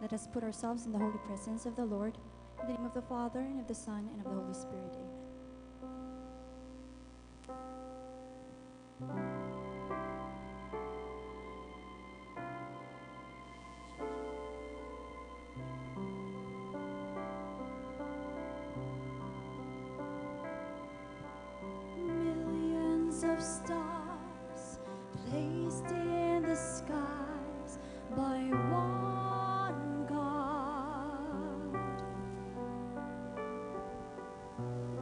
Let us put ourselves in the holy presence of the Lord. In the name of the Father, and of the Son, and of the Holy Spirit. Amen. Millions of stars placed in the skies by one God.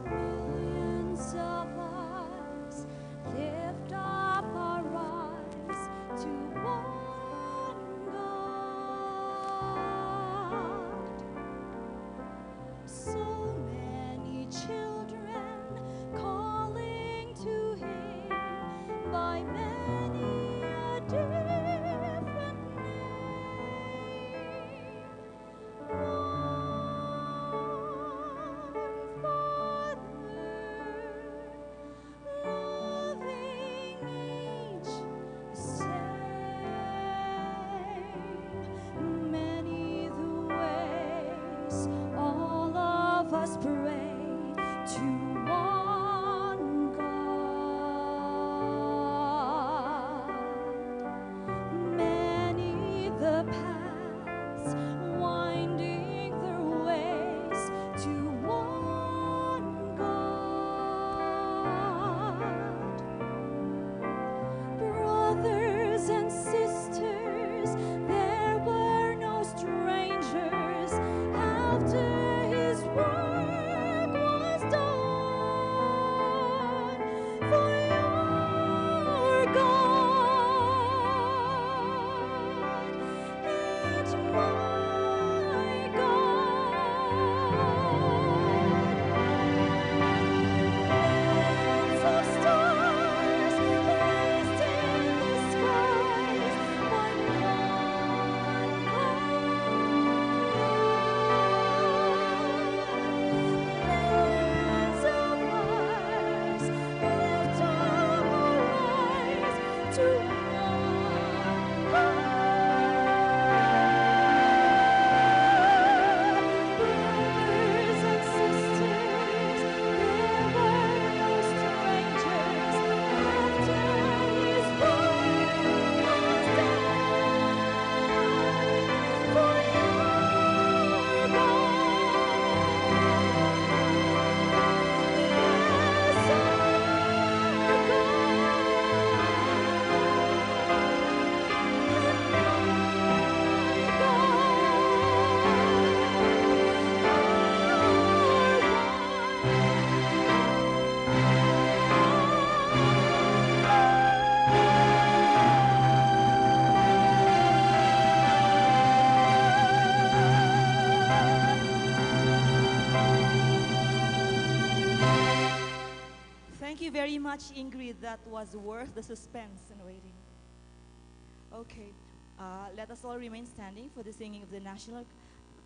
Millions of us lift up our eyes to one God. So many children calling to Him by many a different name. One Father, loving each the same. Many the ways all of us pray to one God. Many the paths winding their ways to one God. Brothers and sisters, there were no strangers after His work was done. For your God and my Millions of stars placed in the skies by one Millions of us lift up our eyes to one Brothers and sisters, there were no strangers after His work was done. For your Thank you very much, Ingrid. That was worth the suspense and waiting. Okay, let us all remain standing for the singing of the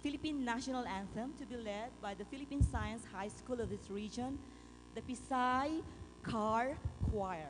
Philippine National Anthem, to be led by the Philippine Science High School of this region, the Pisay Car Choir.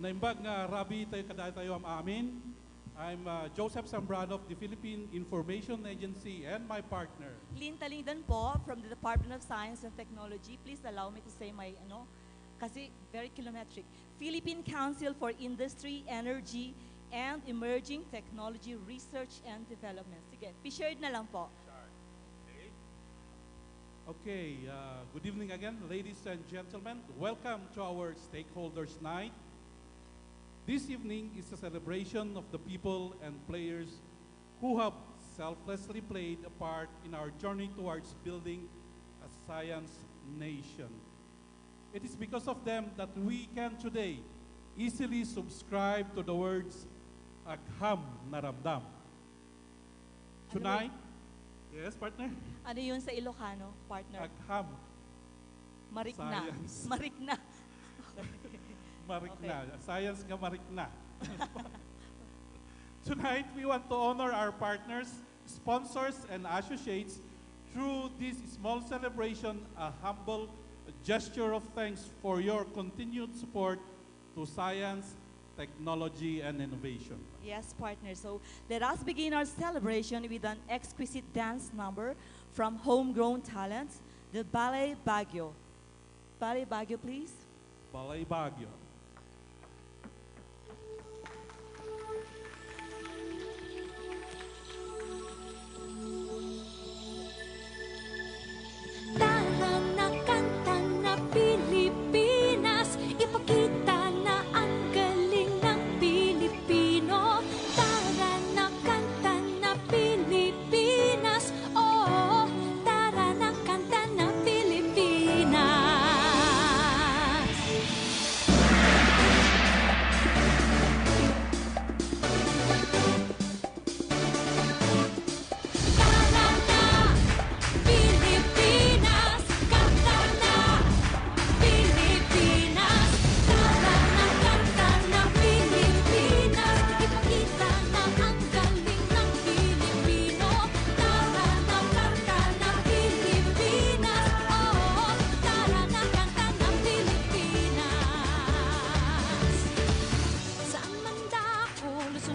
Naimbag nga Rabi tayo kada tayo am amin. I'm Joseph Zambrano of the Philippine Information Agency and my partner. Lynn Talindan po from the Department of Science and Technology. Please allow me to say my, kasi very kilometric. Philippine Council for Industry, Energy, and Emerging Technology Research and Development. Sige, p-shared na lang po. Okay, good evening again, ladies and gentlemen. Welcome to our Stakeholders Night. This evening is a celebration of the people and players who have selflessly played a part in our journey towards building a science nation. It is because of them that we can today easily subscribe to the words, Agham Naramdam. Tonight, yes, partner? Ano yun sa Ilocano, partner? Agham. Marikna. Science. Marikna. Marikna. Okay. Science nga marikna. Tonight, we want to honor our partners, sponsors, and associates through this small celebration, a humble gesture of thanks for your continued support to science, technology, and innovation. Yes, partner. So let us begin our celebration with an exquisite dance number from homegrown talents, the Ballet Baguio. Ballet Baguio, please. Balay Baguio. Tara na kanta na Pilipinas, ipakita na ang galing ng Pilipino. Tara na kanta na Pilipinas, oh, tara na kanta na Pilipinas.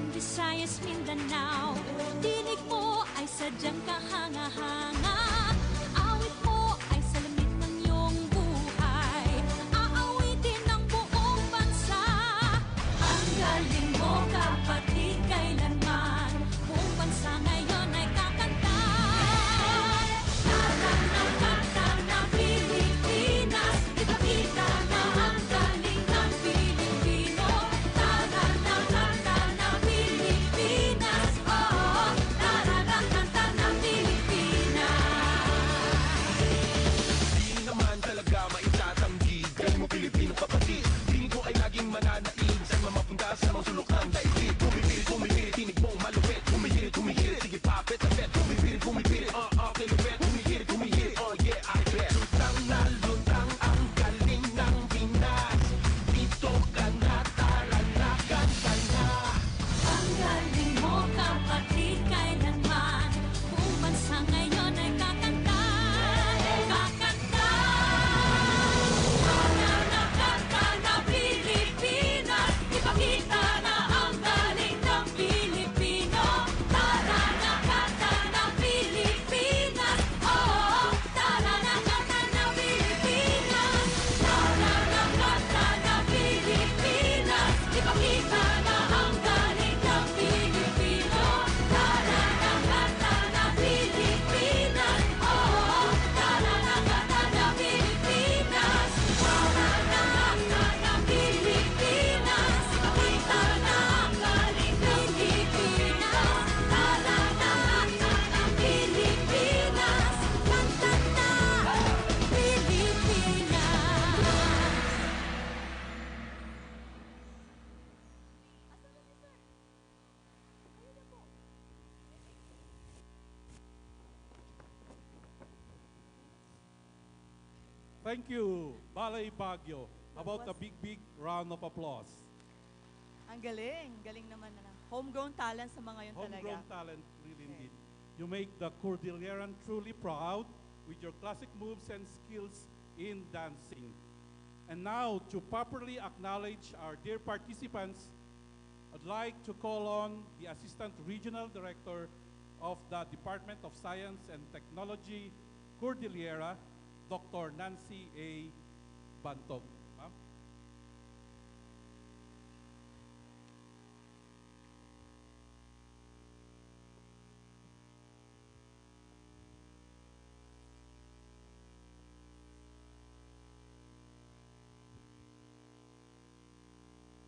Visayas, Mindanao, tinig mo ay sadyang kahanga-hanga. Awit mo ay salamin ng iyong buhay, aawitin ng buong bansa. Ang galing mo, kapatid, kailanman buong bansa ngayon ay kakanta. Tara na kanta na Pilipinas, ipakita na ang galing ng Pilipino. Tara na kanta na Pilipinas, oh, tara na kanta ng Pilipinas. Di naman talaga maitatanggi, galing mo Pilipino kapatid. Tingin ko ay laging mananaig sa mapunta sa mga sulok ng daigdig. Pumipilit, tinig mo malupit. Humihirit, sige papet na bet. Pumipilit, okay lupit. Humihirit, oh yeah, I bet. Lutang ang galing ng Pinas. Dito ka na, tara na, kanta na. Ang galing mo, kapatid, kailanman buong bansa ngayon ay kakanta. Kakanta. Tara na kanta na Pilipinas, ipakita na ang galing ng Pilipino. Tara na kanta na Pilipinas, oh, tara na kanta na Pilipinas. Tara na kanta na Pilipinas, ipakita na ang galing ng Pilipino. Tara na kanta na Pilipinas, oh, tara na kanta na Pilipinas. Tara na kanta na Pilipinas, ipakita na ang galing ng Pilipinas. Tara na kanta na Pilipinas, kanta na Pilipinas. Thank you, Balay Baguio. About a big round of applause. Ang galing. Galing naman na. Homegrown talent sa mga yun talaga. Homegrown talent, really indeed. You make the Cordilleran truly proud with your classic moves and skills in dancing. And now, to properly acknowledge our dear participants, I'd like to call on the Assistant Regional Director of the Department of Science and Technology, Cordillera, Dr. Nancy A. Bantog. Ma'am?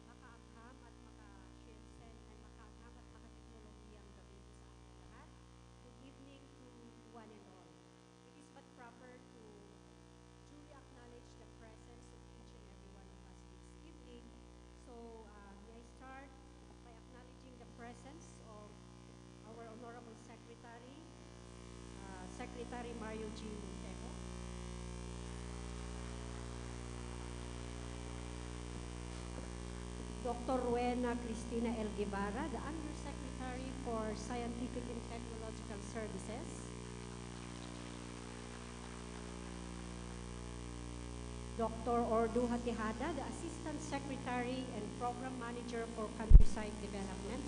Makaagham at maka-siyensen ay makaagham at makateknolohiyang gabi sa ating lahat. Good evening to one and all. It is but proper to truly acknowledge the presence of each and every one of us this evening. So may I start by acknowledging the presence of our Honorable Secretary, Secretary Mario G. Montejo. Dr. Rowena Cristina L. Guevara, the Undersecretary for Scientific and Technological Services. Dr. Ordu Hatihada, the Assistant Secretary and Program Manager for Countryside Development.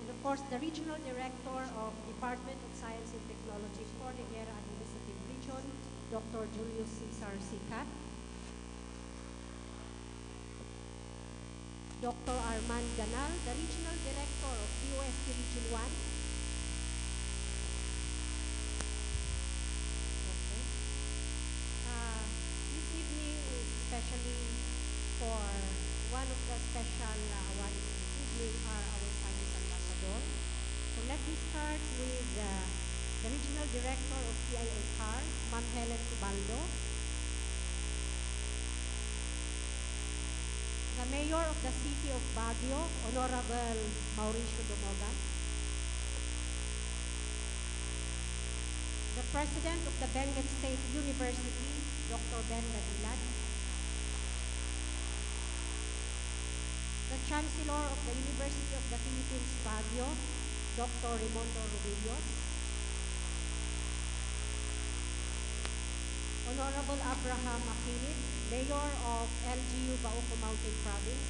And of course, the Regional Director of Department of Science and Technology, Cordillera Administrative Region, Dr. Julius Cesar Sicat. Dr. Armand Ganal, the Regional Director of DOST Region 1. Okay. This evening is especially for one of the special awards this evening are our Science Ambassador. So let me start with the Regional Director of CINCAR, Ma'am Helen Tubaldo. The Mayor of the City of Baguio, Honorable Mauricio Dumogan. The President of the Benguet State University, Dr. Ben Ladilan. The Chancellor of the University of the Philippines, Baguio, Dr. Raimundo Rubillos. Honorable Abraham Akilit, Mayor of LGU Bauco Mountain Province.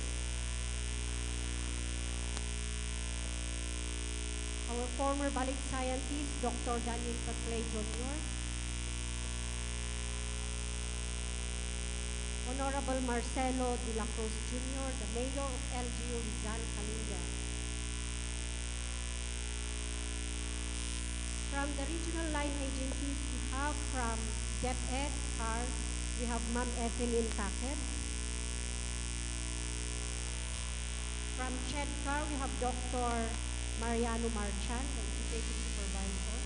Our former Balik scientist, Dr. Daniel Paclay Jr. Honorable Marcelo de la Cruz Jr., the Mayor of LGU Rizal, Kalinga. From the regional line agencies, we have from DepEd CAR, we have Ma'am Evelyn Taked. From CHEDCAR, we have Dr. Mariano Marchan, the Education Supervisor.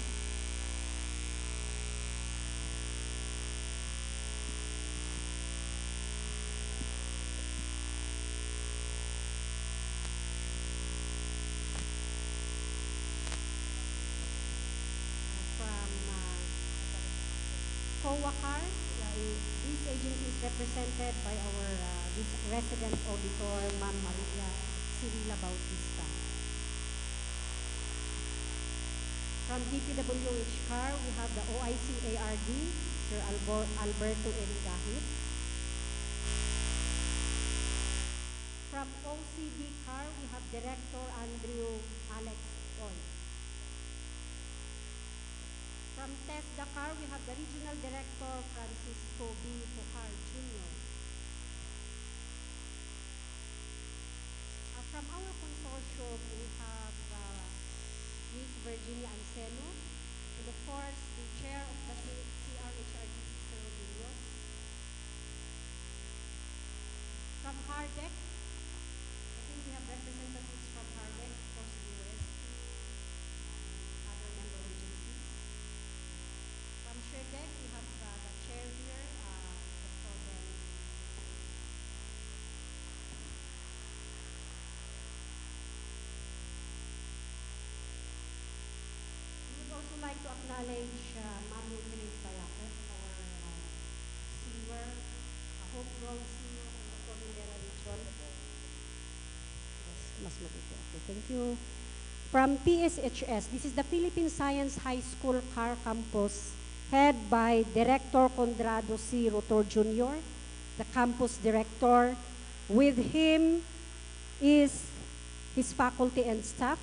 From COACAR, this agency is represented by our resident auditor, Ma'am Maria Cirila Bautista. From DPWH CAR, we have the OIC ARD, Sir Alberto Enigahit. From OCD CAR, we have Director Andrew Alex Oy. From TESDA CAR, we have the Regional Director, Francisco B. Pucar Jr. From our consortium, we have Ms. Virginia Anceno, and of course, the Chair of the CRHRD, Sister Rodillos. From HARDEC, I think we have representatives from HARDEC, of course, the UST, other member agencies. From SHERDEC, we have the Chair here, Dr. Ben. We would also like to acknowledge Ma'am Nutrient Balakit, our singer, a homegrown singer from the Cordillera region. Yes, mas mabuti. Okay, thank you. From PSHS, this is the Philippine Science High School CAR Campus head by Director Condrado C. Rotor Jr., the campus director. With him is his faculty and staff,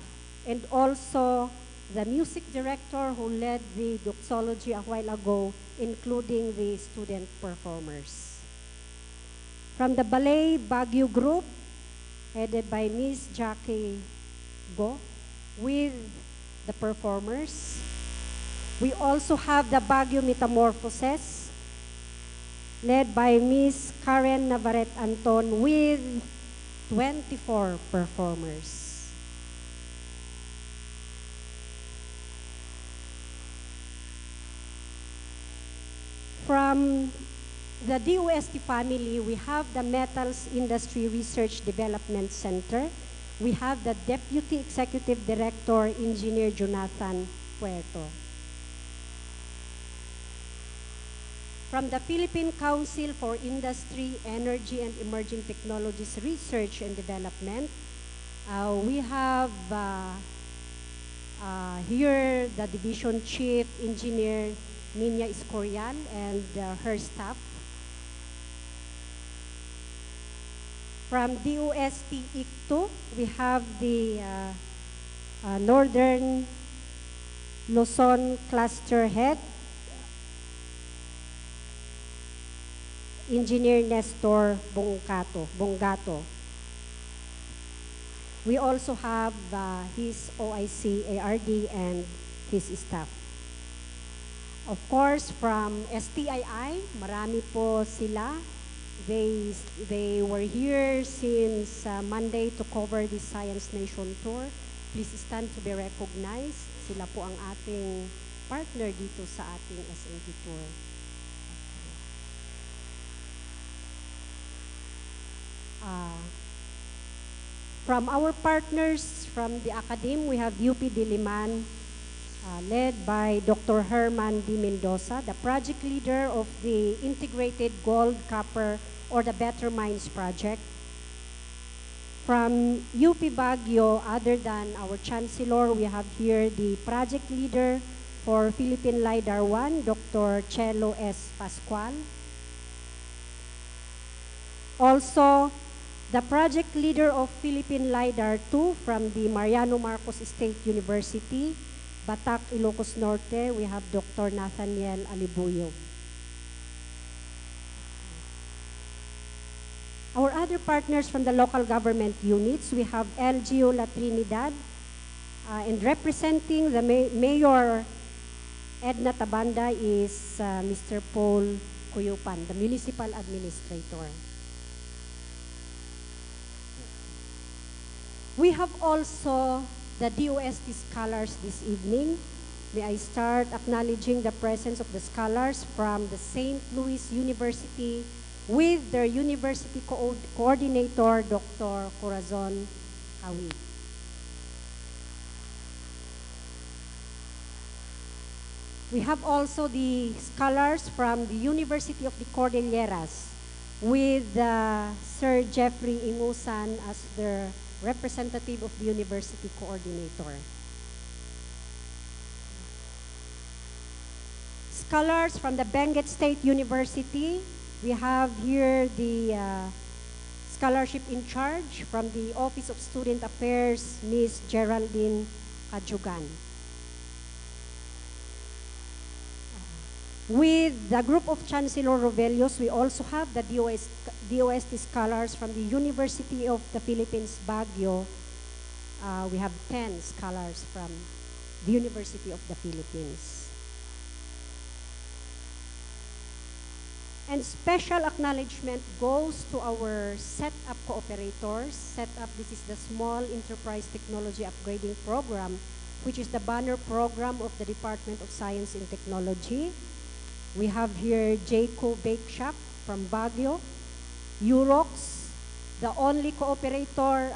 and also the music director who led the doxology a while ago, including the student performers. From the Ballet Baguio Group, headed by Miss Jackie Go, with the performers. We also have the Baguio Metamorphoses, led by Miss Karen Navarrete Anton, with 24 performers. From the DOST family, we have the Metals Industry Research Development Center. We have the Deputy Executive Director, Engineer Jonathan Puerto. From the Philippine Council for Industry, Energy, and Emerging Technologies Research and Development, we have here the Division Chief Engineer Nina Escorial and her staff. From DOST-ICTO, we have the Northern Luzon Cluster Head, Engineer Nestor Bongato. We also have his OIC, ARD, and his staff. Of course, from STII, marami po sila. They were here since Monday to cover the Science Nation Tour. Please stand to be recognized. Sila po ang ating partner dito sa ating SNT Tour. From our partners from the academe, we have UP Diliman, led by Dr. Herman D. Mendoza, the project leader of the Integrated Gold, Copper, or the Better Mines Project. From UP Baguio, other than our Chancellor, we have here the project leader for Philippine LiDAR 1, Dr. Chelo S. Pascual. Also, the project leader of Philippine LiDAR 2 from the Mariano Marcos State University, Batac, Ilocos Norte, we have Dr. Nathaniel Alibuyo. Our other partners from the local government units, we have LGU La Trinidad, and representing the Mayor Edna Tabanda is Mr. Paul Cuyupan, the municipal administrator. We have also the DOST scholars this evening. May I start acknowledging the presence of the scholars from the St. Louis University with their university coordinator, Dr. Corazon Kawi. We have also the scholars from the University of the Cordilleras with Sir Jeffrey Ingusan as their representative of the university coordinator. Scholars from the Benguet State University, we have here the scholarship in charge from the Office of Student Affairs, Ms. Geraldine Kajugan. With the group of Chancellor Rovelios, we also have the DOST scholars from the University of the Philippines, Baguio. We have 10 scholars from the University of the Philippines. And special acknowledgement goes to our SET-UP cooperators. SET-UP, this is the Small Enterprise Technology Upgrading Program, which is the banner program of the Department of Science and Technology. We have here Jayco Bake Shop from Baguio, Urox, the only cooperator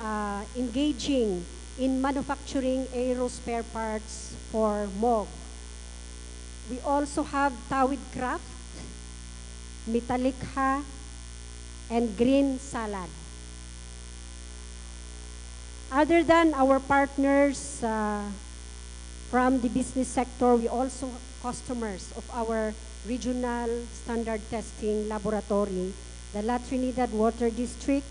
engaging in manufacturing aero spare parts for MOG. We also have Tawid Craft, Metallica, and Green Salad. Other than our partners from the business sector, we also customers of our regional standard testing laboratory, the La Trinidad Water District,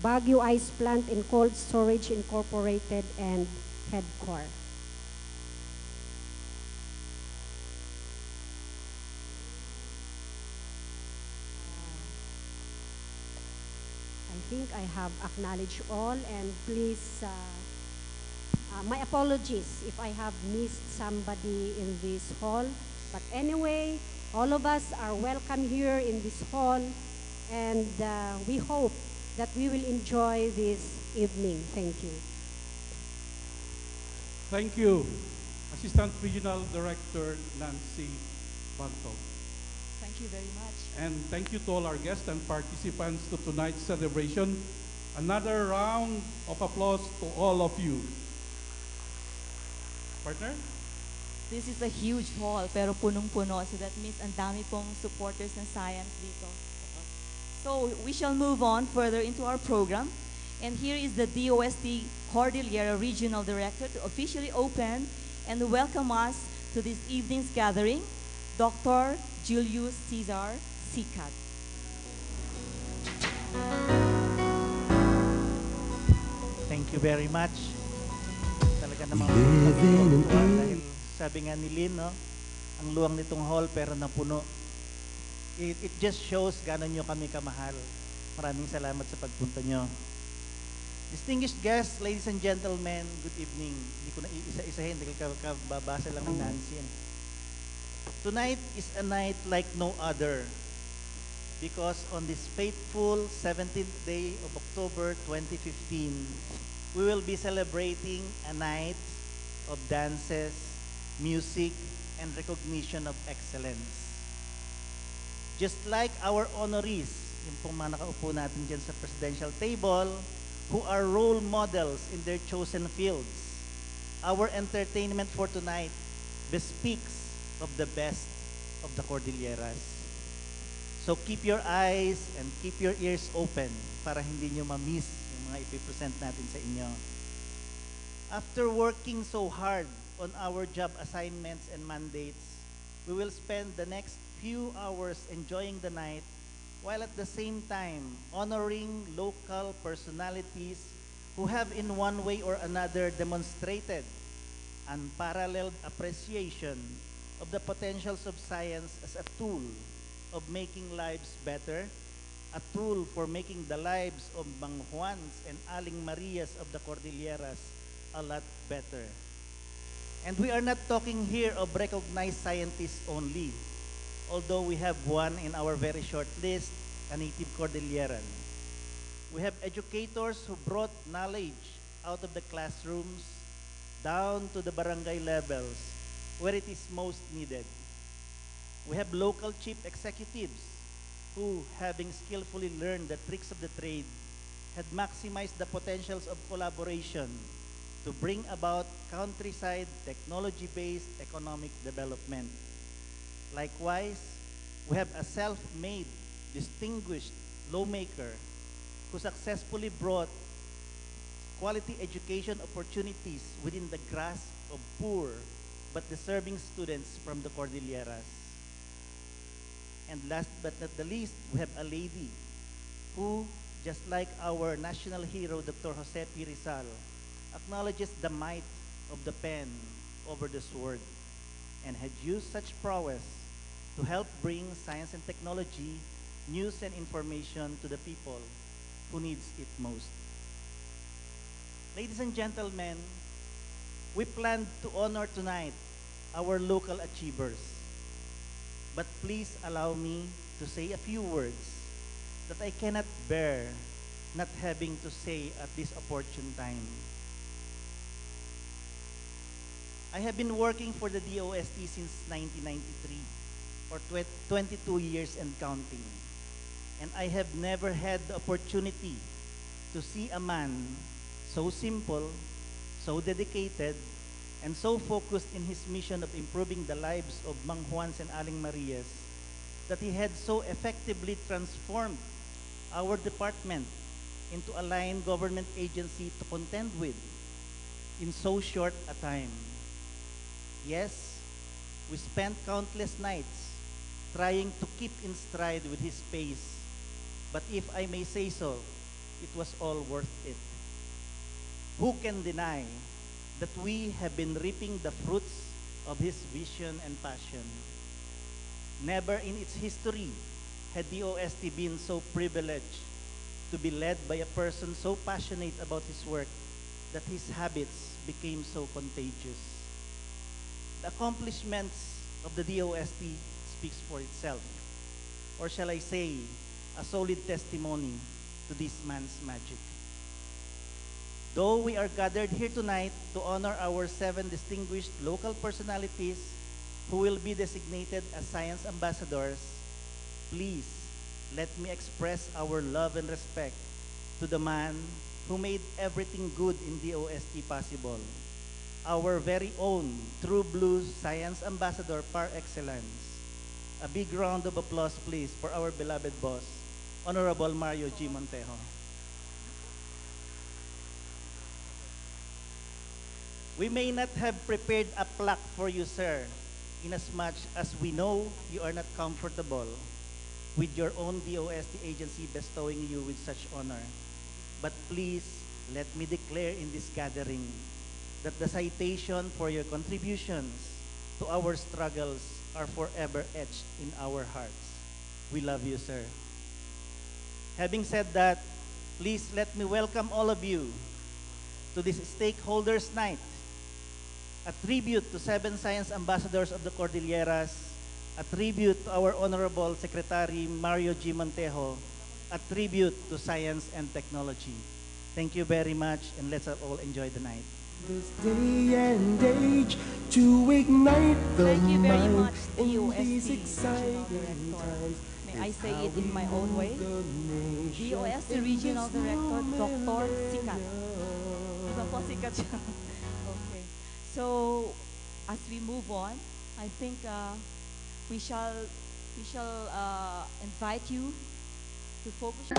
Baguio Ice Plant and Cold Storage Incorporated, and Headcore. I think I have acknowledged all, and please, my apologies if I have missed somebody in this hall. But anyway, all of us are welcome here in this hall, and we hope that we will enjoy this evening. Thank you. Thank you, Assistant Regional Director Nancy Bantog. Thank you very much. And thank you to all our guests and participants to tonight's celebration. Another round of applause to all of you. Partner? This is a huge hall, pero punong-puno. So that means ang dami pong supporters ng science dito. So we shall move on further into our program. And here is the DOST Cordillera Regional Director to officially open and welcome us to this evening's gathering, Dr. Julius Cesar Sikat. Thank you very much. Talaga namang dahil sabi nga ni Lynn, no, ang luwang nitong hall pero napuno. It just shows gano'n nyo kami kamahal. Maraming salamat sa pagpunta nyo. Distinguished guests, ladies and gentlemen, good evening. Hindi ko na iisa-isahin dahil kababasa lang ni Nancy. Tonight is a night like no other because on this fateful 17th day of October 2015, we will be celebrating a night of dances, music, and recognition of excellence. Just like our honorees, yung pong mga nakaupo natin dyan sa presidential table, who are role models in their chosen fields, our entertainment for tonight bespeaks of the best of the Cordilleras. So keep your eyes and keep your ears open para hindi nyo ma-miss yung mga ipipresent natin sa inyo. After working so hard on our job assignments and mandates, we will spend the next few hours enjoying the night while at the same time honoring local personalities who have in one way or another demonstrated unparalleled appreciation of the potentials of science as a tool of making lives better, a tool for making the lives of Mang Juans and Aling Marias of the Cordilleras a lot better. And we are not talking here of recognized scientists only, although we have one in our very short list, a native Cordilleran. We have educators who brought knowledge out of the classrooms down to the barangay levels where it is most needed. We have local chief executives who, having skillfully learned the tricks of the trade, had maximized the potentials of collaboration to bring about countryside technology-based economic development. Likewise, we have a self-made, distinguished lawmaker who successfully brought quality education opportunities within the grasp of poor but deserving students from the Cordilleras. And last but not the least, we have a lady who, just like our national hero, Dr. Jose P. Rizal, acknowledges the might of the pen over the sword and had used such prowess to help bring science and technology, news and information to the people who needs it most. Ladies and gentlemen, we plan to honor tonight our local achievers. But please allow me to say a few words that I cannot bear not having to say at this opportune time. I have been working for the DOST since 1993, or 22 years and counting. And I have never had the opportunity to see a man so simple, so dedicated, and so focused in his mission of improving the lives of Mang Juans and Aling Marias that he had so effectively transformed our department into a line government agency to contend with in so short a time. Yes, We spent countless nights trying to keep in stride with his pace. But if I may say so, it was all worth it. Who can deny that we have been reaping the fruits of his vision and passion? Never in its history had the OST been so privileged to be led by a person so passionate about his work that his habits became so contagious. The accomplishments of the DOST speaks for itself, or shall I say, a solid testimony to this man's magic. Though we are gathered here tonight to honor our 7 distinguished local personalities who will be designated as science ambassadors, please let me express our love and respect to the man who made everything good in DOST possible, our very own true blue science ambassador par excellence. A big round of applause, please, for our beloved boss, Honorable Mario G. Montejo. We may not have prepared a plaque for you, sir, inasmuch as we know you are not comfortable with your own DOST agency bestowing you with such honor. But please, let me declare in this gathering that the citation for your contributions to our struggles are forever etched in our hearts. We love you, sir. Having said that, please let me welcome all of you to this Stakeholders Night, a tribute to 7 science ambassadors of the Cordilleras, a tribute to our Honorable Secretary Mario G. Montejo, a tribute to science and technology. Thank you very much, and let's all enjoy the night. This day and age to ignite the Thank you very mind much, in DOST these Regional exciting Director. times. May I It's say how it in we my own move way? the nation DOST in Regional this Director, new Dr. Sikat. millennium. Iba po sikat siya. Okay. So, as we move on, I think we shall invite you to focus.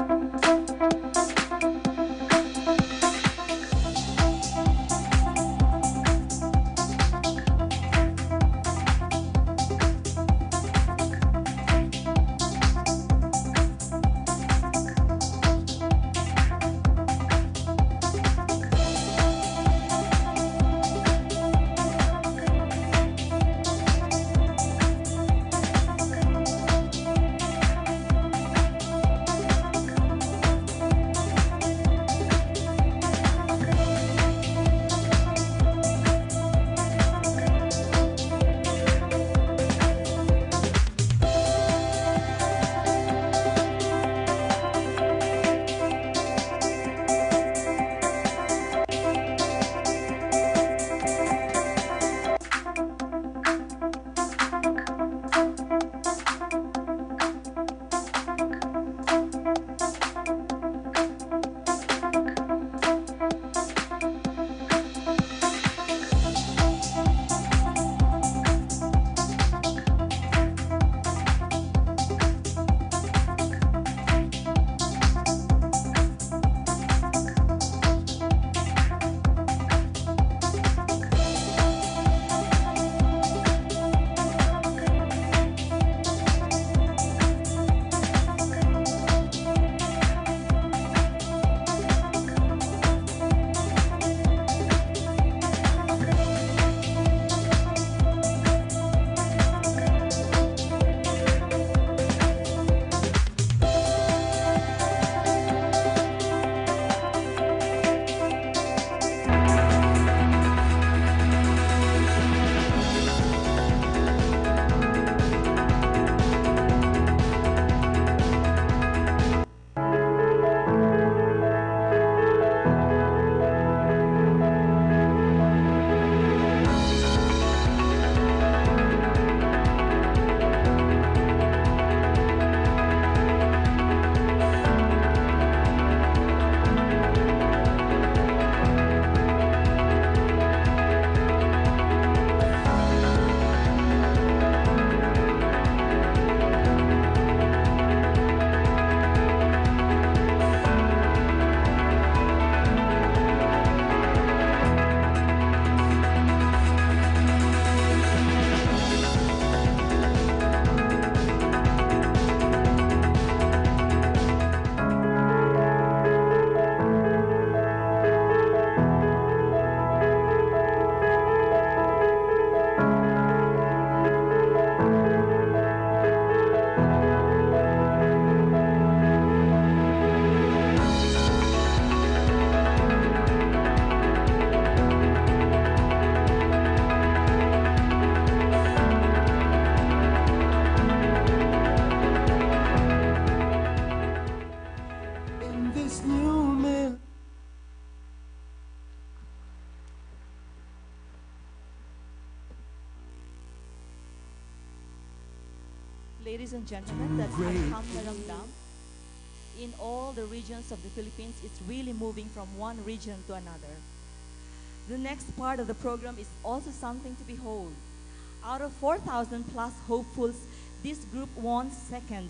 ladies and gentlemen, that Alham Naramdam in all the regions of the Philippines is really moving from one region to another. The next part of the program is also something to behold. Out of 4,000 plus hopefuls, this group won second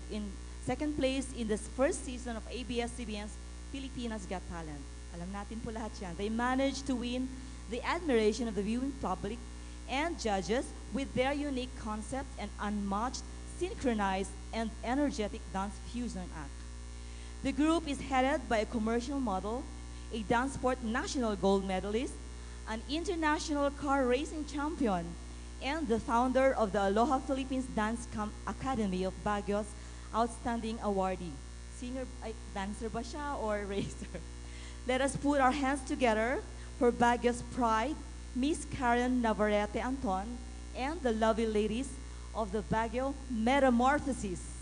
place in the first season of ABS-CBN's Filipinas Got Talent. Alam natin po lahat yan. They managed to win the admiration of the viewing public and judges with their unique concept and unmatched, synchronized, and energetic dance fusion act. The group is headed by a commercial model, a dance sport national gold medalist, an international car racing champion, and the founder of the Aloha Philippines Dance Academy of Baguio's outstanding awardee. Singer, dancer ba siya or racer? Let us put our hands together for Baguio's pride, Miss Karen Navarrete Anton, and the lovely ladies of the Baguio Metamorphosis.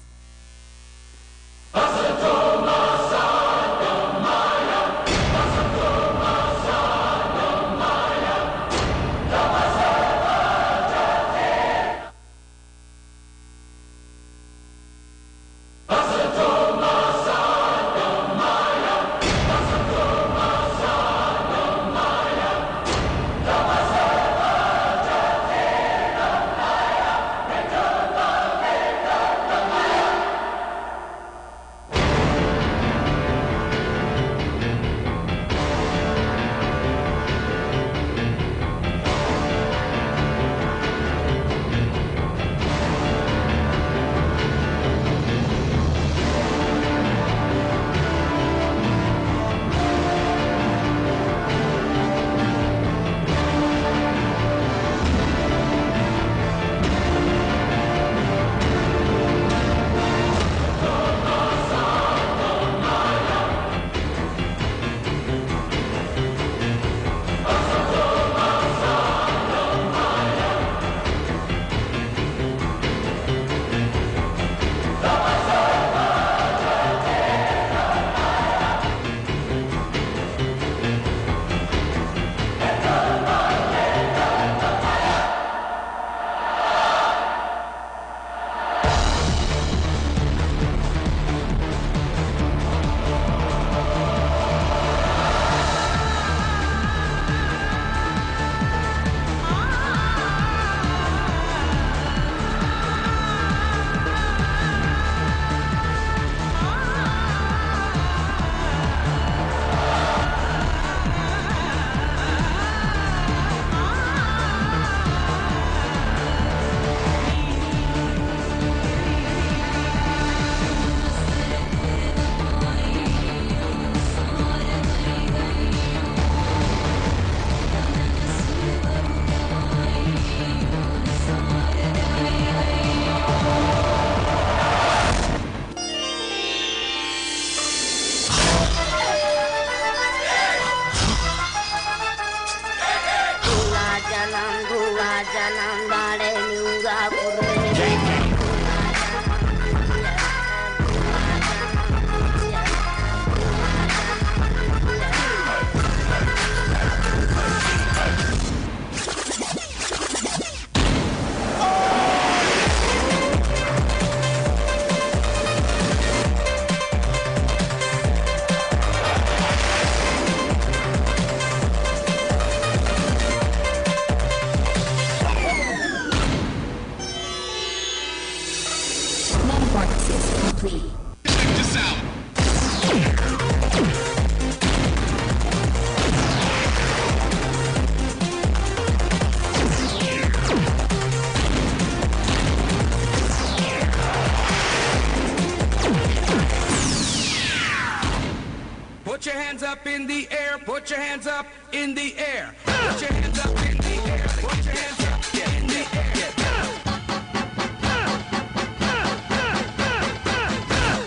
Put your hands up in the air, put your hands up in the air. Put your hands up in the air, put your hands up in the air.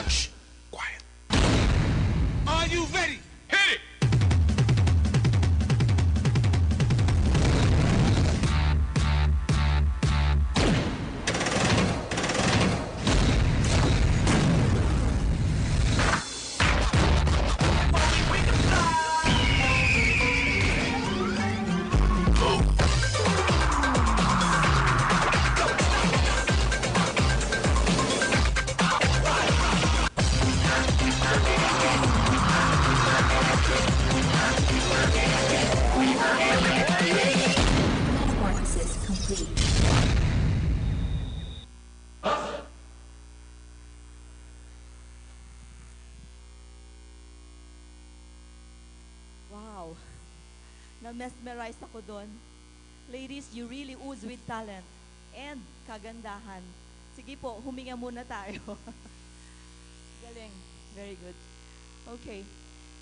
Shh, quiet. Are you ready? Hit it! Na-mesmerize ako doon. Ladies, you really ooze with talent and kagandahan. Sige po, huminga muna tayo. Galing. Very good. Okay.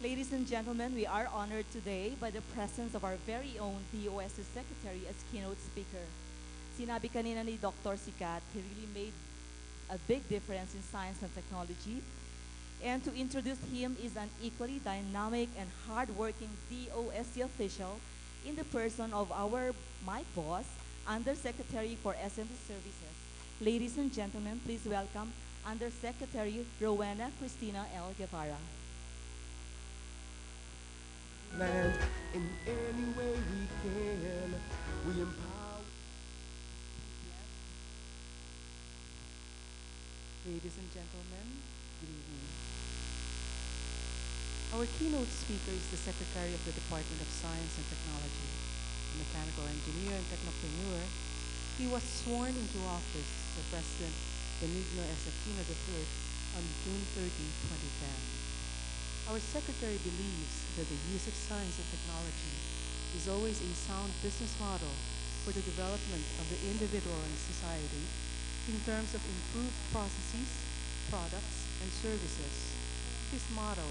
Ladies and gentlemen, we are honored today by the presence of our very own DOST Secretary as keynote speaker. Sinabi kanina ni Dr. Sikat, he really made a big difference in science and technology. And to introduce him is an equally dynamic and hardworking DOST official in the person of my boss, Undersecretary for SNT Services. Ladies and gentlemen, please welcome Undersecretary Rowena Cristina L. Guevara. Land in any way we can. We empower. Ladies and gentlemen, good evening. Our keynote speaker is the Secretary of the Department of Science and Technology, a mechanical engineer and technopreneur. He was sworn into office by President Benigno S. Aquino III on June 30, 2010. Our Secretary believes that the use of science and technology is always a sound business model for the development of the individual and society in terms of improved processes, products, and services. His motto,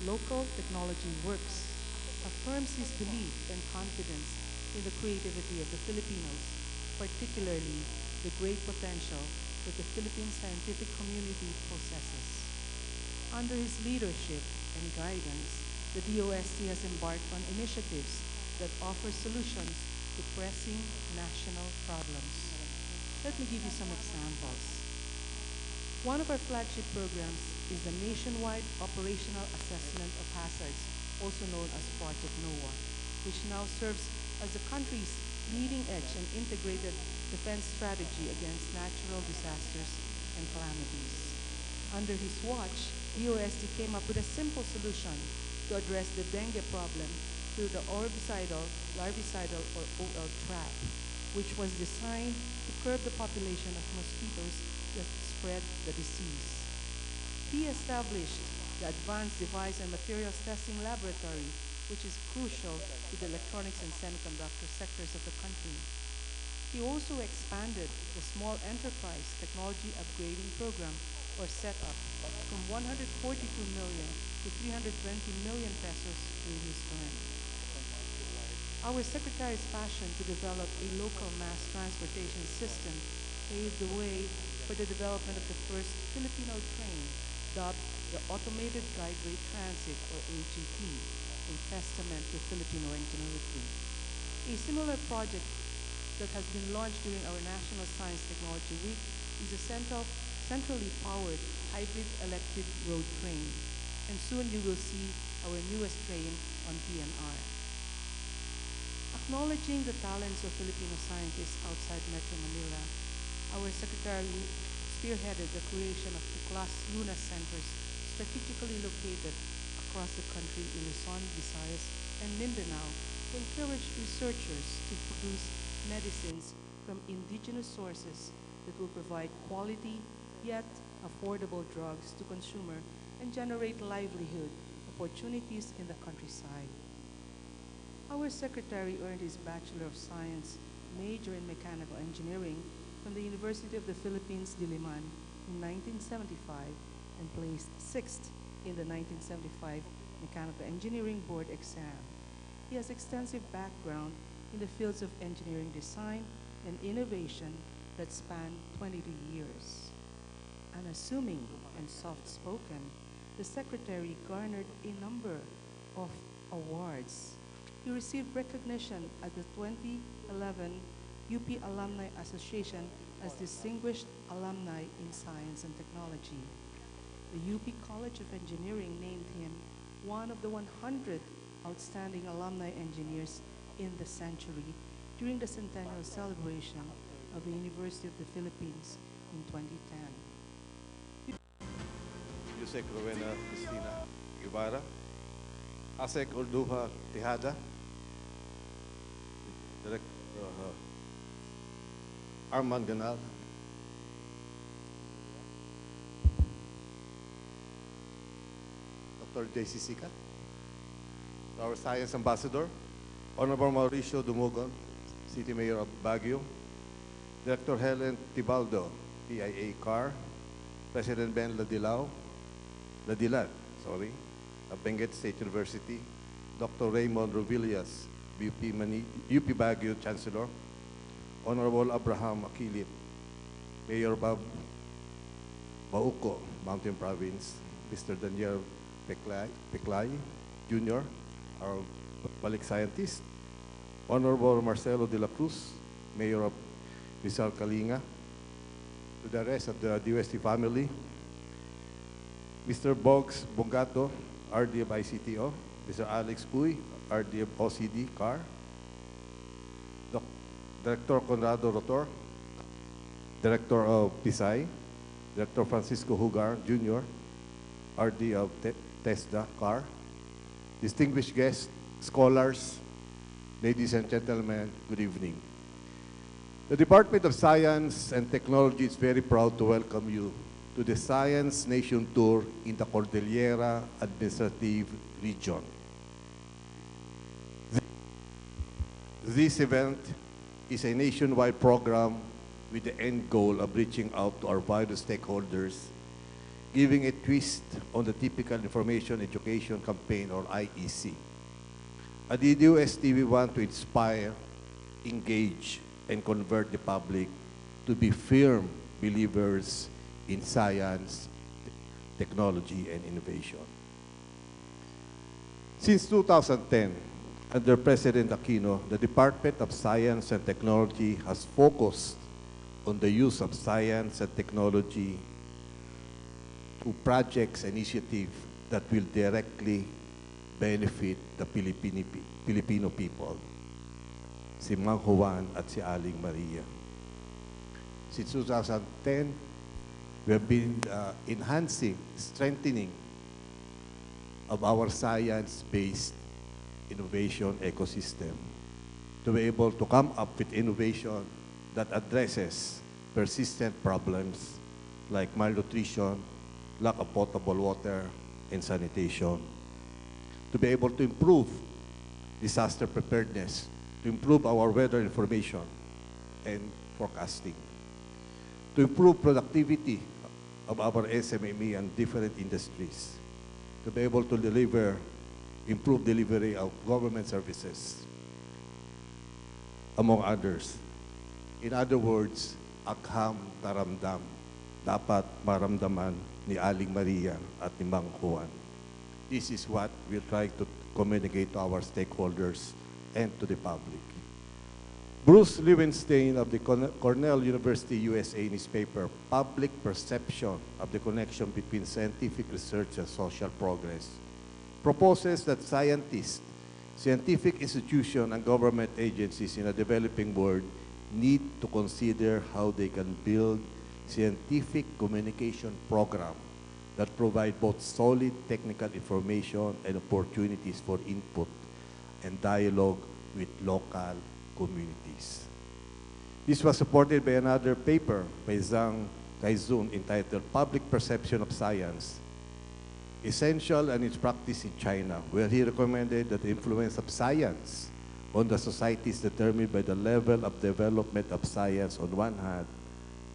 "Local Technology Works," affirms his belief and confidence in the creativity of the Filipinos, particularly the great potential that the Philippine scientific community possesses. Under his leadership and guidance, the DOST has embarked on initiatives that offer solutions to pressing national problems. Let me give you some examples. One of our flagship programs is the Nationwide Operational Assessment of Hazards, also known as Project NOAA, which now serves as the country's leading-edge and integrated defense strategy against natural disasters and calamities. Under his watch, DOST came up with a simple solution to address the dengue problem through the larvicidal or OL trap, which was designed to curb the population of mosquitoes that spread the disease. He established the Advanced Device and Materials Testing Laboratory, which is crucial to the electronics and semiconductor sectors of the country. He also expanded the Small Enterprise Technology Upgrading Program, or SETUP, from 142 million to 320 million pesos during his term. Our Secretary's passion to develop a local mass transportation system paved the way for the development of the first Filipino train, dubbed the Automated Guide Rail Transit, or AGT, a testament to Filipino ingenuity. A similar project that has been launched during our National Science Technology Week is a centrally powered hybrid electric road train. And soon you will see our newest train on PNR. Acknowledging the talents of Filipino scientists outside Metro Manila, our Secretary spearheaded the creation of 2-class LUNA centers strategically located across the country in Luzon, Visayas, and Mindanao to encourage researchers to produce medicines from indigenous sources that will provide quality yet affordable drugs to consumer and generate livelihood opportunities in the countryside. Our Secretary earned his Bachelor of Science major in Mechanical Engineering from the University of the Philippines, Diliman in 1975 and placed 6th in the 1975 Mechanical Engineering Board exam. He has extensive background in the fields of engineering design and innovation that span 22 years. Unassuming and soft-spoken, the Secretary garnered a number of awards. He received recognition at the 2011 UP Alumni Association as Distinguished Alumni in Science and Technology. The UP College of Engineering named him one of the 100 outstanding alumni engineers in the century during the centennial celebration of the University of the Philippines in 2010. Yusek Rowena Cristina Guevara, Asek Olduha Tejada, Arman Ganal, Dr. J.C. Sika, our Science Ambassador, Honorable Mauricio Dumugon, City Mayor of Baguio, Director Helen Tibaldo, PIA CAR, President Ben Ladilad, of Benguet State University, Dr. Raymond Rubillas, UP Baguio Chancellor, Honorable Abraham Akilip, Mayor Bob Bauco, Mountain Province, Mr. Daniel Peclay Jr., our Balik scientist, Honorable Marcelo de la Cruz, Mayor of Rizal Kalinga, to the rest of the DOST family, Mr. Boggs Bongato, RD of ICTO, Mr. Alex Puy, RD of OCD CAR, Director Conrado Rotor, Director of PSI, Director Francisco Hugar Jr., RD of TESDA CAR, distinguished guests, scholars, ladies and gentlemen, good evening. The Department of Science and Technology is very proud to welcome you to the Science Nation Tour in the Cordillera Administrative Region. This event is a nationwide program with the end goal of reaching out to our various stakeholders, giving a twist on the typical Information Education Campaign, or IEC. At the DOST, we want to inspire, engage, and convert the public to be firm believers in science, technology, and innovation. Since 2010, under President Aquino, the Department of Science and Technology has focused on the use of science and technology to projects and initiatives that will directly benefit the Filipino people, si Mang Juan at si Aling Maria. Since 2010, we have been enhancing, strengthening of our science-based innovation ecosystem to be able to come up with innovation that addresses persistent problems like malnutrition, lack of potable water, and sanitation. To be able to improve disaster preparedness, to improve our weather information and forecasting, to improve productivity of our SMME and different industries, to be able to deliver, improve delivery of government services, among others. In other words, agham taramdam, dapat maramdaman ni Aling Maria at ni Mang Juan. This is what we're trying to communicate to our stakeholders and to the public. Bruce Lewinstein of the Cornell University, USA, in his paper, Public Perception of the Connection Between Scientific Research and Social Progress, proposes that scientists, scientific institutions, and government agencies in a developing world need to consider how they can build scientific communication program that provide both solid technical information and opportunities for input and dialogue with local communities. This was supported by another paper by Zhang Kaizun entitled Public Perception of Science, Essential and its Practice in China, where he recommended that the influence of science on the society is determined by the level of development of science on one hand,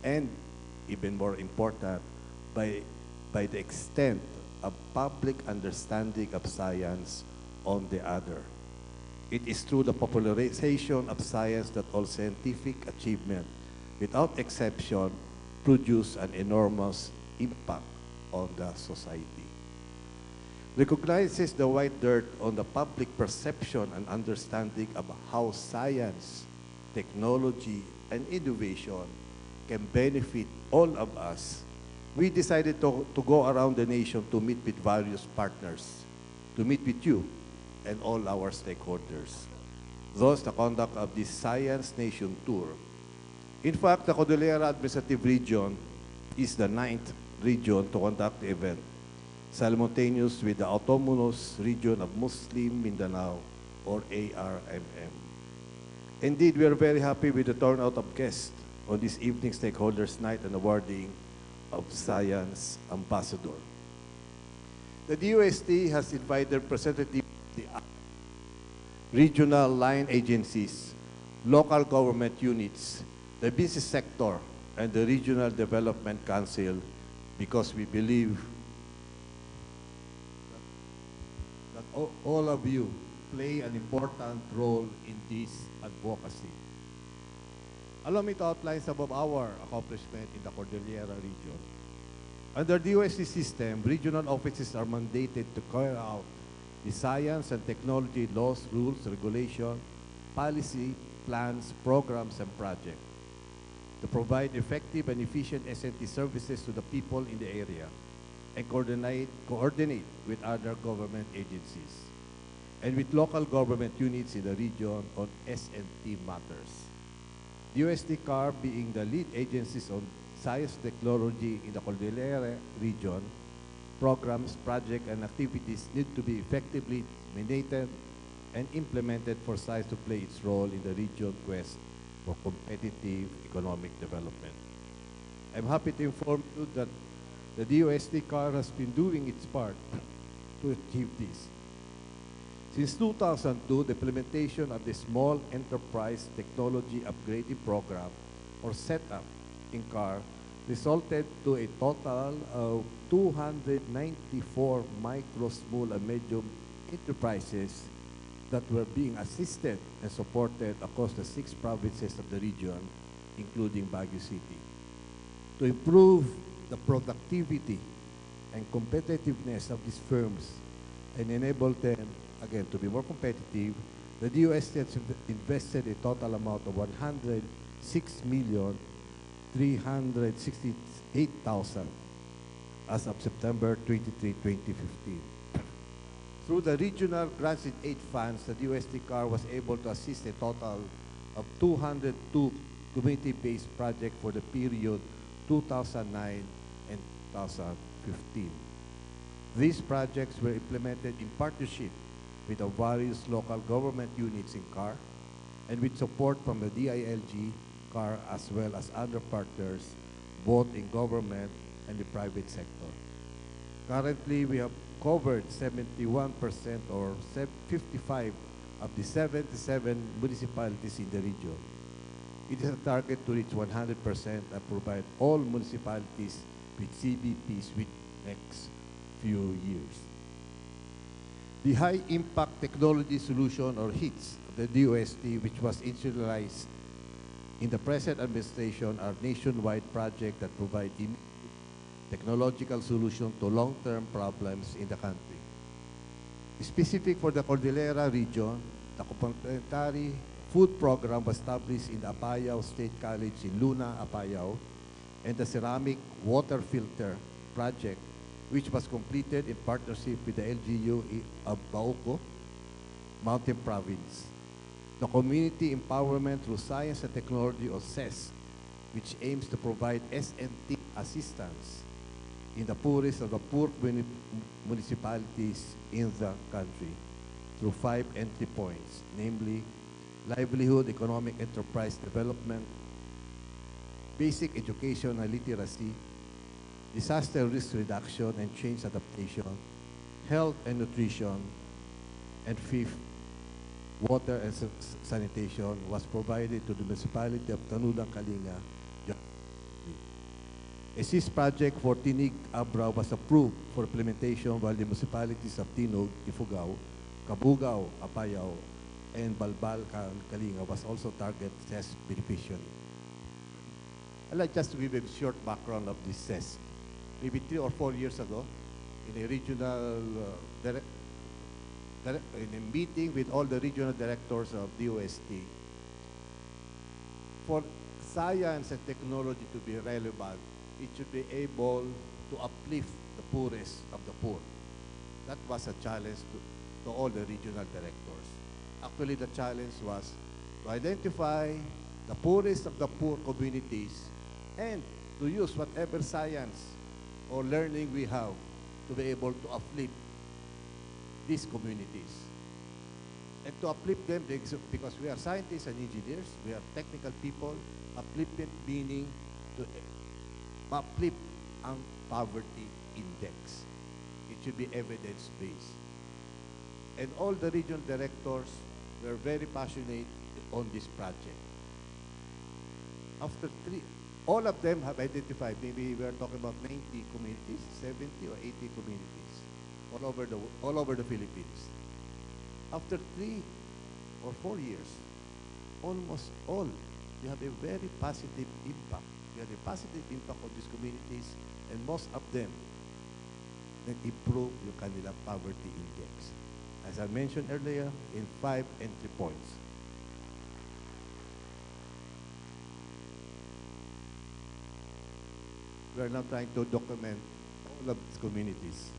and even more important, by the extent of public understanding of science on the other. It is through the popularization of science that all scientific achievement, without exception, produce an enormous impact on the society. Recognizes the white dirt on the public perception and understanding of how science, technology, and innovation can benefit all of us. We decided to go around the nation to meet with various partners, to meet with you and all our stakeholders. Thus, the conduct of this Science Nation Tour. In fact, the Cordillera Administrative Region is the 9th region to conduct the event, simultaneous with the Autonomous Region of Muslim Mindanao, or ARMM. Indeed, we are very happy with the turnout of guests on this evening stakeholders night and awarding of Science Ambassador. The DOST has invited representatives regional line agencies, local government units, the business sector, and the Regional Development Council, because we believe that all of you play an important role in this advocacy. Allow me to outline some of our accomplishments in the Cordillera region. Under the DOST system, regional offices are mandated to carry out the science and technology laws, rules, regulation, policy, plans, programs, and projects to provide effective and efficient SNT services to the people in the area and coordinate with other government agencies and with local government units in the region on SNT matters. DOST-CAR being the lead agencies on science technology in the Cordillera region, programs, projects, and activities need to be effectively disseminated and implemented for science to play its role in the region quest for competitive economic development. I'm happy to inform you that the DOST-CAR has been doing its part to achieve this. Since 2002, the implementation of the Small Enterprise Technology Upgrading Program, or SETUP, in CAR resulted to a total of 294 micro, small, and medium enterprises that were being assisted and supported across the 6 provinces of the region, including Baguio City. To improve the productivity and competitiveness of these firms and enable them, again, to be more competitive, the DOST has invested a total amount of 106,368,000 as of September 23, 2015. Through the regional grants and aid funds, the DOST-CAR was able to assist a total of 202 community-based projects for the period 2009 and 2015. These projects were implemented in partnership with the various local government units in CAR and with support from the DILG, CAR, as well as other partners, both in government and the private sector. Currently, we have covered 71% or 55 of the 77 municipalities in the region. It is a target to reach 100% and provide all municipalities with CBPs within the next few years. The High Impact Technology Solution, or HITS, of the DOST, which was institutionalized in the present administration, are nationwide projects that provide immediate technological solutions to long-term problems in the country. Specific for the Cordillera region, the complementary food program was established in the Apayao State College in Luna, Apayao, and the ceramic water filter project, which was completed in partnership with the LGU of Bauco, Mountain Province. The Community Empowerment Through Science and Technology, or CES, which aims to provide SNT assistance in the poorest of the poor municipalities in the country through 5 entry points, namely livelihood, economic enterprise development, basic education and literacy, disaster risk reduction and change adaptation, health and nutrition, and 5th, water and sanitation was provided to the municipality of Tanulang, Kalinga. A CIS project for Tinig Abra was approved for implementation while the municipalities of Tinog, Ifugao, Kabugao, Apayao, and Balbal, Kalinga was also target CES beneficiary. I'd like just to give a short background of this CES. Maybe 3 or 4 years ago, in a regional, in a meeting with all the regional directors of DOST, for science and technology to be relevant, it should be able to uplift the poorest of the poor. That was a challenge to all the regional directors. Actually, the challenge was to identify the poorest of the poor communities and to use whatever science or learning we have to be able to uplift these communities. And to uplift them, because we are scientists and engineers, we are technical people, upliftment meaning to uplift ang poverty index. It should be evidence-based. And all the regional directors We're very passionate on this project. After three, all of them have identified, maybe we're talking about 90 communities, 70 or 80 communities all over the Philippines. After 3 or 4 years, almost all, you have a very positive impact. You have a positive impact on these communities, and most of them nag-improve yung kanilang poverty index. As I mentioned earlier, in 5 entry points. We are now trying to document all of these communities.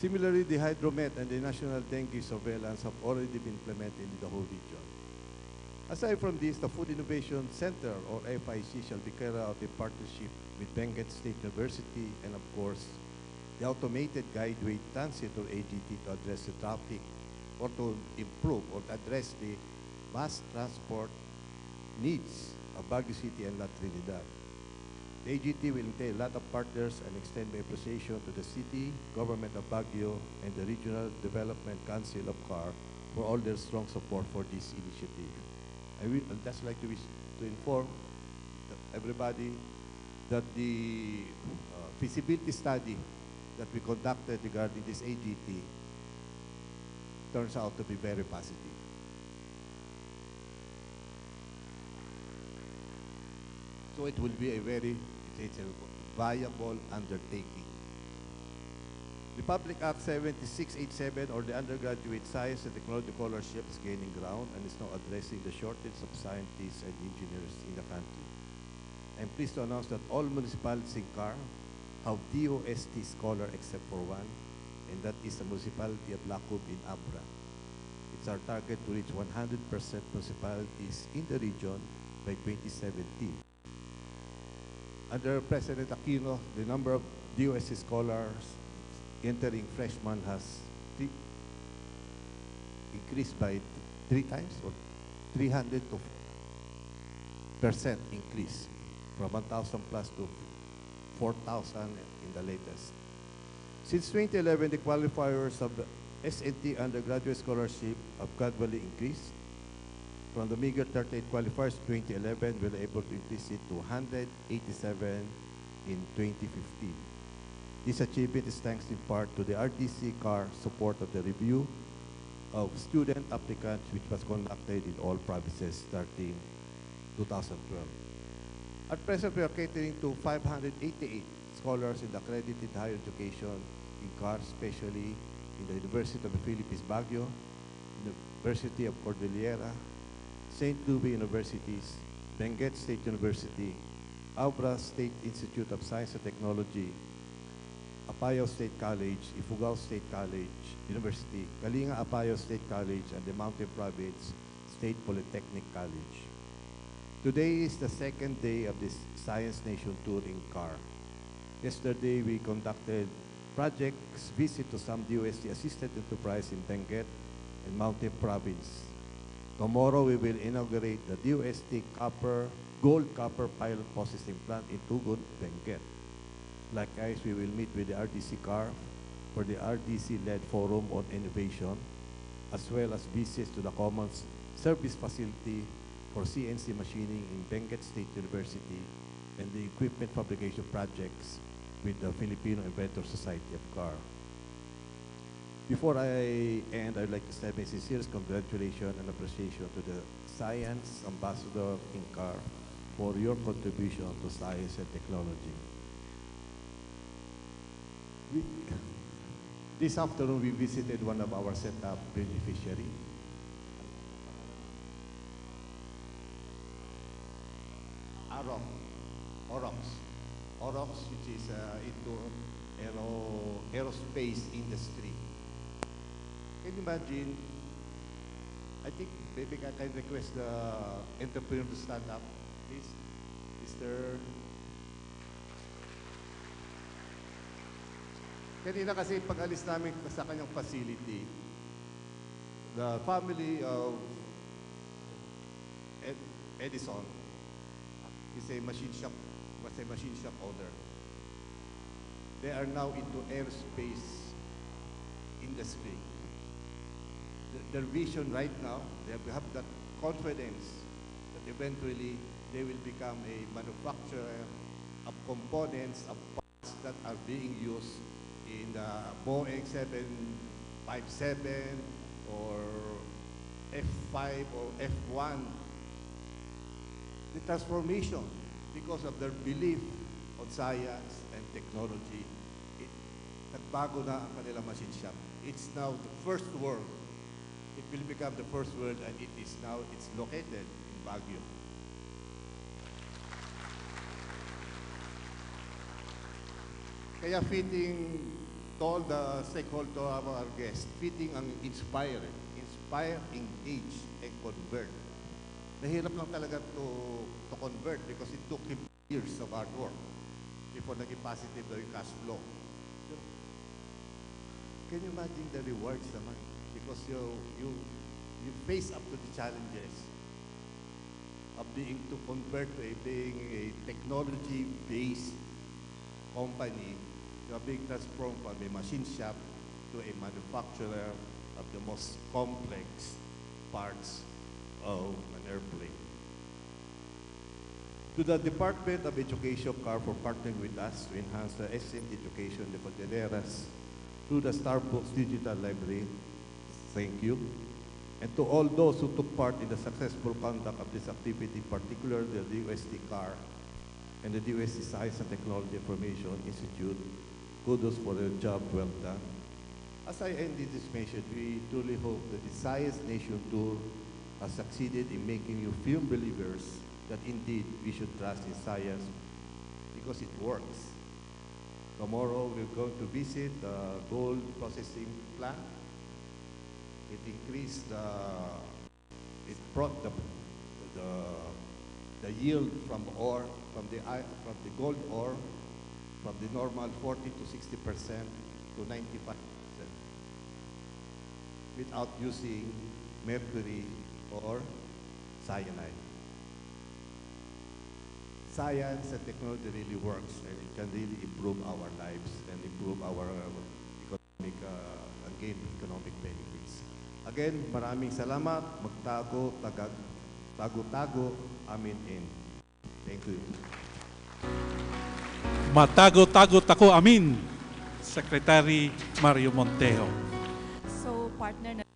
Similarly, the Hydromet and the National Dengue Surveillance have already been implemented in the whole region. Aside from this, the Food Innovation Center, or FIC, shall be carried out in partnership with Benguet State University and, of course, the Automated Guideway Transit, or AGT, to address the traffic or to improve or to address the mass transport needs of Baguio City and La Trinidad. The AGT will entail a lot of partners and extend my appreciation to the city, government of Baguio, and the Regional Development Council of CAR for all their strong support for this initiative. I'd just like to inform everybody that the feasibility study that we conducted regarding this AGT turns out to be very positive. So it will be a very, it's a viable undertaking. The Public Act 7687, or the Undergraduate Science and Technology Scholarship, is gaining ground and is now addressing the shortage of scientists and engineers in the country. I'm pleased to announce that all municipalities in CAR have DOST scholar except for one, and that is the municipality of Lacub in Abra. It's our target to reach 100% municipalities in the region by 2017. Under President Aquino, the number of DOST scholars entering freshman has increased by 3 times, or 300% increase, from 1,000 plus to 4,000 in the latest. Since 2011, the qualifiers of the SNT undergraduate scholarship have gradually increased. From the meager 38 qualifiers in 2011, we were able to increase it to 187 in 2015. This achievement is thanks in part to the RDC CAR support of the review of student applicants, which was conducted in all provinces starting 2012. At present, we are catering to 588 scholars in the accredited higher education in CAR, especially in the University of the Philippines, Baguio, University of Cordillera, St. Louis Universities, Benguet State University, Abra State Institute of Science and Technology, Apayao State College, Ifugao State College University, Kalinga Apayao State College, and the Mountain Province State Polytechnic College. Today is the second day of this Science Nation Tour in CAR. Yesterday, we conducted projects visit to some DOST-assisted enterprise in Benguet and Mountain Province. Tomorrow, we will inaugurate the DOST gold copper pilot processing plant in Tugon, Benguet. Likewise, we will meet with the RDC CAR for the RDC-led Forum on Innovation, as well as visits to the Common Service Facility for CNC machining in Benguet State University and the equipment fabrication projects with the Filipino Inventor Society of CAR. Before I end, I'd like to send my sincerest congratulations and appreciation to the Science Ambassador in CAR for your contribution to science and technology. This afternoon, we visited one of our setup beneficiary. Orox, which is into aerospace industry. Can you imagine? I think maybe I can request the entrepreneur to stand up, please. Mr. Kanina kasi pag-alis namin sa kanyang facility, the family of Edison is a machine shop, was a machine shop owner. They are now into aerospace industry. their vision right now, they have that confidence that eventually they will become a manufacturer of components, of parts that are being used in the Boeing 757 or F5 or F1. The transformation, because of their belief on science and technology, nagbago na ang kanilang machine shop. It's now the first world. It will become the first world, and it's located in Baguio. Kaya fitting to all the stakeholders of our guests, fitting ang inspire, engage, and convert. Nahirap lang talaga to convert because it took him years of hard work before naging positive na yung cash flow. So, can you imagine the rewards naman? Because you face up to the challenges of being to convert to being a technology-based company to being transformed from a machine shop to a manufacturer of the most complex parts of an airplane. To the Department of Education, CAR, for partnering with us to enhance the SNT education in the Cordilleras through the Starbucks Digital Library, thank you. And to all those who took part in the successful conduct of this activity, particularly the DOST-CAR and the DOST Science and Technology Information Institute, kudos for their job well done. As I ended this mission, we truly hope that the Science Nation Tour has succeeded in making you firm believers that indeed we should trust in science because it works. Tomorrow we're going to visit the gold processing plant. It increased it brought the yield from the gold ore from the normal 40 to 60% to 95% without using mercury or cyanide. Science and technology really works, and it can really improve our lives and improve our economic and gain economic benefits. Again, maraming salamat. Magtago, tago-tago, amin in. Thank you. Matago-tago tako amin, Secretary Mario Monteo. So, partner na